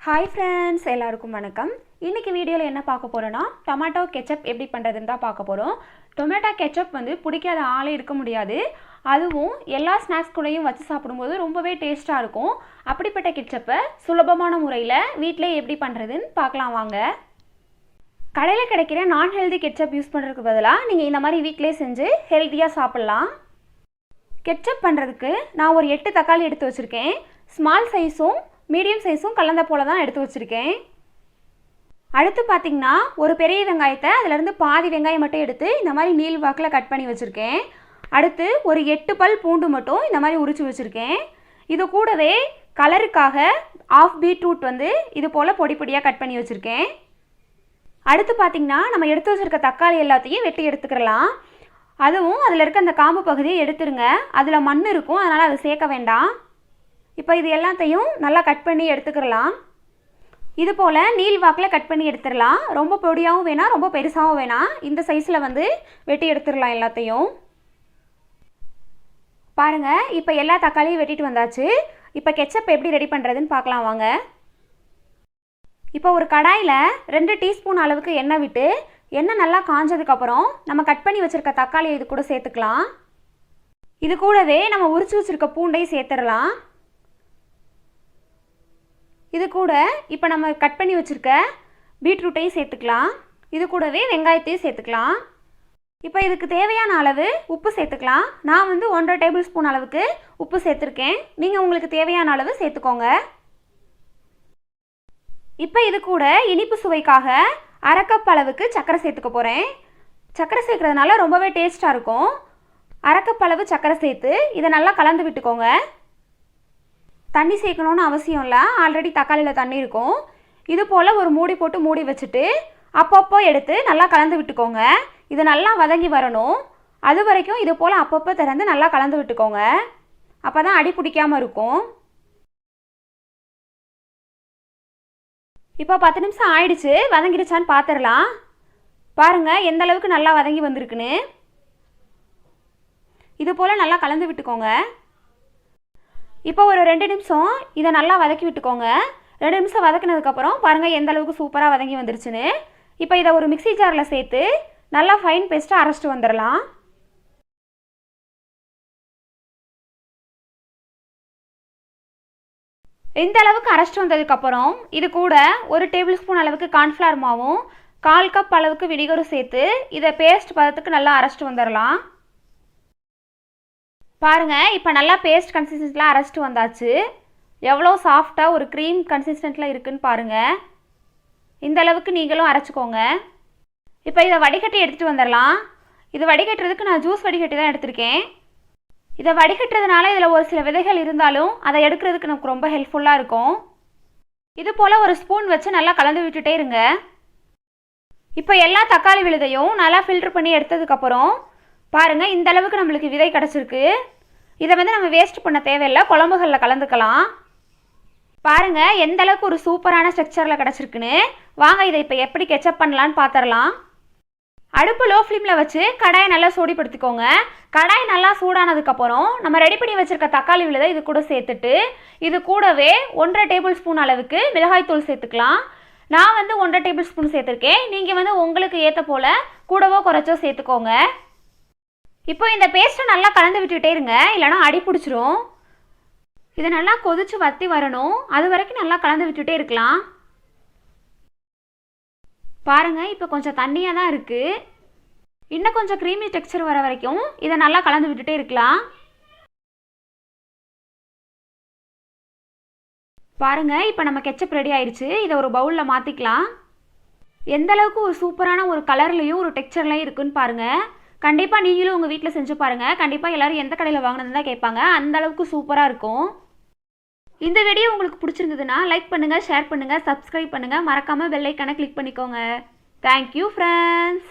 Hi friends, எல்லாருக்கும் வணக்கம். இன்றைக்கி வீடியோவில் என்ன பார்க்க போகிறோன்னா டொமேட்டோ கெச்சப் எப்படி பண்ணுறதுன்னு தான் பார்க்க போகிறோம். டொமேட்டோ கெச்சப் பிடிக்காத ஆளே இருக்க முடியாது. அதுவும் எல்லா ஸ்நாக்ஸ் கூடயும் வச்சு சாப்பிடும்போது ரொம்பவே டேஸ்ட்டாக இருக்கும். அப்படிப்பட்ட கெச்சப்பை சுலபமான முறையில் வீட்டிலே எப்படி பண்ணுறதுன்னு பார்க்கலாம் வாங்க. கடையில் கிடைக்கிற நான் ஹெல்தி கெச்சப் யூஸ் பண்ணுறதுக்கு பதிலாக நீங்கள் இந்த மாதிரி வீட்டிலே செஞ்சு ஹெல்த்தியாக சாப்பிட்லாம். கெச்சப் பண்ணுறதுக்கு நான் ஒரு 8 தக்காளி எடுத்து வச்சுருக்கேன். ஸ்மால் சைஸும் மீடியம் சைஸும் கலந்த போல தான் எடுத்து வச்சுருக்கேன். அடுத்து பார்த்திங்கன்னா ஒரு பெரிய வெங்காயத்தை அதிலேருந்து பாதி வெங்காயம் மட்டும் எடுத்து இந்த மாதிரி நீள் வாக்கில் கட் பண்ணி வச்சுருக்கேன். அடுத்து ஒரு 8 பல் பூண்டு மட்டும் இந்த மாதிரி உரித்து வச்சுருக்கேன். இது கூடவே கலருக்காக ஆஃப் பீட்ரூட் இது போல் பொடி பொடியாக கட் பண்ணி வச்சுருக்கேன். அடுத்து பார்த்திங்கன்னா நம்ம எடுத்து வச்சுருக்க தக்காளி எல்லாத்தையும் வெட்டி எடுத்துக்கலாம். அதுவும் அதில் இருக்க அந்த காம்பு பகுதியை எடுத்துருங்க. அதில் மண் இருக்கும், அதனால் அதை சேர்க்க வேண்டாம். இப்போ இது எல்லாத்தையும் நல்லா கட் பண்ணி எடுத்துக்கலாம். இது போல் நீள் வாக்கில் கட் பண்ணி எடுத்துடலாம். ரொம்ப பொடியாகவும் வேணாம், ரொம்ப பெருசாகவும் வேணாம். இந்த சைஸில் வெட்டி எடுத்துடலாம் எல்லாத்தையும். பாருங்கள், இப்போ எல்லா தக்காளியும் வெட்டிட்டு வந்தாச்சு. இப்போ கெச்சப் எப்படி ரெடி பண்ணுறதுன்னு பார்க்கலாம் வாங்க. இப்போ ஒரு கடாயில் 2 டீஸ்பூன் அளவுக்கு எண்ணெய் விட்டு எண்ணெய் நல்லா காஞ்சதுக்கப்புறம் நம்ம கட் பண்ணி வச்சுருக்க தக்காளியை இது கூட சேர்த்துக்கலாம். இது கூடவே நம்ம உரிச்சு வச்சுருக்க பூண்டையும் சேர்த்துடலாம். இது கூட இப்போ நம்ம கட் பண்ணி வச்சுருக்க பீட்ரூட்டையும் சேர்த்துக்கலாம். இது கூடவே வெங்காயத்தையும் சேர்த்துக்கலாம். இப்போ இதுக்கு தேவையான அளவு உப்பு சேர்த்துக்கலாம். நான் 1.5 டேபிள் ஸ்பூன் அளவுக்கு உப்பு சேர்த்துருக்கேன். நீங்கள் உங்களுக்கு தேவையான அளவு சேர்த்துக்கோங்க. இப்போ இது கூட இனிப்பு சுவைக்காக 1/2 கப் அளவுக்கு சர்க்கரை சேர்த்துக்க போகிறேன். சர்க்கரை சேர்க்குறதுனால ரொம்பவே டேஸ்ட்டாக இருக்கும். 1/2 கப் அளவு சர்க்கரை சேர்த்து இதை நல்லா கலந்து விட்டுக்கோங்க. தண்ணி சேர்க்கணுன்னு அவசியம் இல்லை, ஆல்ரெடி தக்காளியில் தண்ணி இருக்கும். இது போல் ஒரு மூடி போட்டு மூடி வச்சுட்டு அப்பப்போ எடுத்து நல்லா கலந்து விட்டுக்கோங்க. இது நல்லா வதங்கி வரணும். அது வரைக்கும் இது போல் அப்பப்போ திறந்து நல்லா கலந்து விட்டுக்கோங்க. அப்போ தான் அடி பிடிக்காமல் இருக்கும். இப்போ 10 நிமிஷம் ஆயிடுச்சு. வதங்கிடுச்சான்னு பார்த்துடலாம். பாருங்கள் எந்த அளவுக்கு நல்லா வதங்கி வந்திருக்குன்னு. இது போல் நல்லா கலந்து விட்டுக்கோங்க. இப்போ ஒரு 2 நிமிஷம் இதை நல்லா வதக்கி விட்டுக்கோங்க. 2 நிமிஷம் வதக்கினதுக்கப்புறம் பாருங்கள் எந்த அளவுக்கு சூப்பராக வதங்கி வந்துருச்சுன்னு. இப்போ இதை ஒரு மிக்ஸி ஜாரில் சேர்த்து நல்லா ஃபைன் பேஸ்ட்டாக அரைச்சிட்டு வந்துடலாம். இந்த அளவுக்கு அரைச்சிட்டு வந்ததுக்கப்புறம் இது கூட 1 டேபிள் ஸ்பூன் அளவுக்கு கார்ன்ஃப்ளவர் மாவும் 1/4 கப் அளவுக்கு வினிகரும் சேர்த்து இதை பேஸ்ட் பதத்துக்கு நல்லா அரைச்சிட்டு வந்துடலாம். பாருங்கள், இப்போ நல்லா பேஸ்ட் கன்சிஸ்டன்ட்லாம் அரைச்சிட்டு வந்தாச்சு. எவ்வளோ சாஃப்டாக ஒரு க்ரீம் கன்சிஸ்டன்ட்டில் இருக்குதுன்னு பாருங்கள். இந்த அளவுக்கு நீங்களும் அரைச்சிக்கோங்க. இப்போ இதை வடிகட்டி எடுத்துகிட்டு வந்துடலாம். இது வடிகட்டுறதுக்கு நான் ஜூஸ் வடிகட்டி தான் எடுத்திருக்கேன். இதை வடிகட்டுறதுனால இதில் ஒரு சில விதைகள் இருந்தாலும் அதை எடுக்கிறதுக்கு நமக்கு ரொம்ப ஹெல்ப்ஃபுல்லாக இருக்கும். இது போல் ஒரு ஸ்பூன் வச்சு நல்லா கலந்து விட்டுட்டே இருங்க. இப்போ எல்லா தக்காளி விழுதையும் நல்லா ஃபில்டர் பண்ணி எடுத்ததுக்கப்புறம் பாருங்கள் இந்த அளவுக்கு நம்மளுக்கு விதை கிடச்சிருக்கு. இதை நம்ம வேஸ்ட் பண்ண தேவையில்லை, குழம்புகளில் கலந்துக்கலாம். பாருங்கள் எந்த அளவுக்கு ஒரு சூப்பரான ஸ்ட்ரக்சரில் கிடச்சிருக்குன்னு. வாங்க இதை இப்போ எப்படி கெச்சப் பண்ணலான்னு பார்த்துடலாம். அடுப்பு லோ ஃப்ளேமில் வச்சு கடாயை நல்லா சூடுபடுத்திக்கோங்க. கடாய் நல்லா சூடானதுக்கப்புறம் நம்ம ரெடி பண்ணி வச்சுருக்க தக்காளி விழுதை இது கூட சேர்த்துட்டு இது கூடவே 1.5 டேபிள் ஸ்பூன் அளவுக்கு மிளகாய்த்தூள் சேர்த்துக்கலாம். நான் 1.5 டேபிள் ஸ்பூன் சேர்த்துருக்கேன். நீங்கள் உங்களுக்கு ஏற்ற போல் கூடவோ குறைச்சோ சேர்த்துக்கோங்க. இப்போ இந்த பேஸ்ட்டை நல்லா கலந்து விட்டுக்கிட்டே இருங்க, இல்லைனா அடி பிடிச்சிரும். இதை நல்லா கொதிச்சு வற்றி வரணும். அது வரைக்கும் நல்லா கலந்து விட்டுட்டே இருக்கலாம். பாருங்கள் இப்போ கொஞ்சம் தண்ணியாக தான் இருக்குது. இன்னும் கொஞ்சம் க்ரீமி டெக்ஸ்சர் வர வரைக்கும் இதை நல்லா கலந்து விட்டுட்டே இருக்கலாம். பாருங்கள் இப்போ நம்ம கெச்சப் ரெடி ஆயிடுச்சு. இதை ஒரு பவுலில் மாற்றிக்கலாம். எந்த அளவுக்கு ஒரு சூப்பரான ஒரு கலர்லேயும் ஒரு டெக்ஸ்சர்லையும் இருக்குன்னு பாருங்கள். கண்டிப்பாக நீங்களும் உங்கள் வீட்டில் செஞ்சு பாருங்கள். கண்டிப்பாக எல்லோரும் எந்த கடையில் வாங்கினதுன்னு தான் கேட்பாங்க. அந்த அளவுக்கு சூப்பராக இருக்கும். இந்த வீடியோ உங்களுக்கு பிடிச்சிருந்ததுன்னா லைக் பண்ணுங்கள், ஷேர் பண்ணுங்கள், சப்ஸ்கிரைப் பண்ணுங்கள். மறக்காமல் பெல் ஐக்கானை கிளிக் பண்ணிக்கோங்க. Thank you friends.